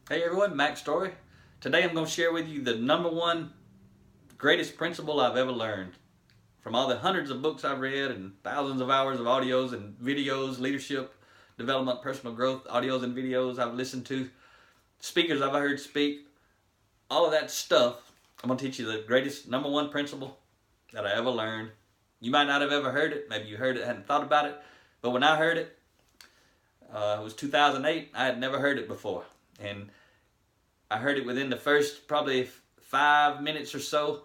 Hey everyone, Mac Story. Today I'm going to share with you the number one greatest principle I've ever learned. From all the hundreds of books I've read and thousands of hours of audios and videos, leadership, development, personal growth, audios and videos I've listened to, speakers I've heard speak, all of that stuff, I'm going to teach you the greatest number one principle that I ever learned. You might not have ever heard it. Maybe you heard it, hadn't thought about it. But when I heard it, it was 2008. I had never heard it before. And I heard it within the first probably 5 minutes or so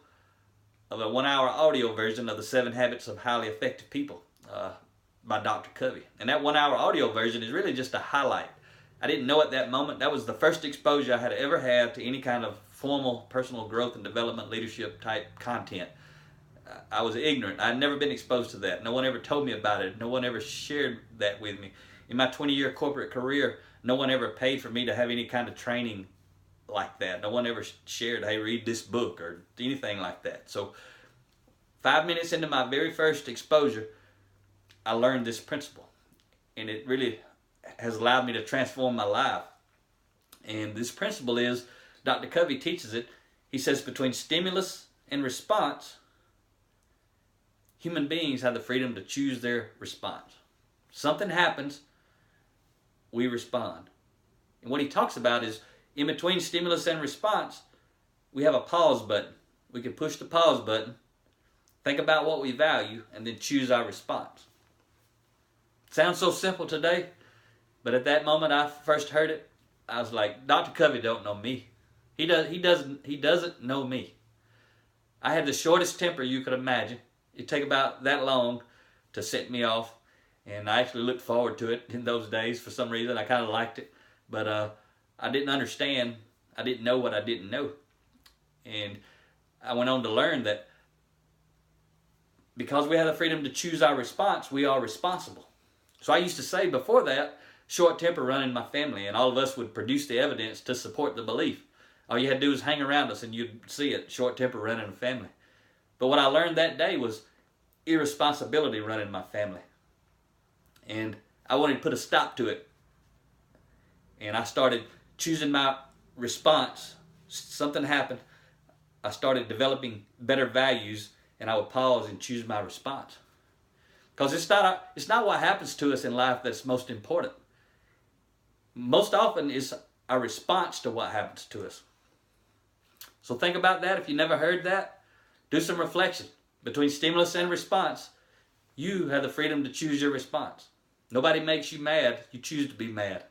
of a 1 hour audio version of the 7 Habits of Highly Effective People by Dr. Covey. And that 1 hour audio version is really just a highlight. I didn't know at that moment. That was the first exposure I had ever had to any kind of formal personal growth and development leadership type content. I was ignorant. I'd never been exposed to that. No one ever told me about it. No one ever shared that with me. In my 20-year corporate career, no one ever paid for me to have any kind of training like that. No one ever shared, hey, read this book or anything like that. So 5 minutes into my very first exposure, I learned this principle. And it really has allowed me to transform my life. And this principle is, Dr. Covey teaches it. He says between stimulus and response, human beings have the freedom to choose their response. Something happens, we respond. And what he talks about is, in between stimulus and response, we have a pause button. We can push the pause button, think about what we value, and then choose our response. Sounds so simple today, but at that moment I first heard it, I was like, Dr. Covey don't know me. He doesn't know me. I had the shortest temper you could imagine. It'd take about that long to set me off, and I actually looked forward to it in those days for some reason. I kind of liked it, but I didn't understand. I didn't know what I didn't know. And I went on to learn that because we have the freedom to choose our response, we are responsible. So I used to say before that, short temper run in my family, and all of us would produce the evidence to support the belief. All you had to do was hang around us and you'd see it, short temper run in the family. But what I learned that day was irresponsibility run in my family. And I wanted to put a stop to it. And I started choosing my response. Something happened. I started developing better values, and I would pause and choose my response. Because it's not what happens to us in life that's most important. Most often is our response to what happens to us. So think about that. If you never heard that, do some reflection. Between stimulus and response, you have the freedom to choose your response. Nobody makes you mad. You choose to be mad.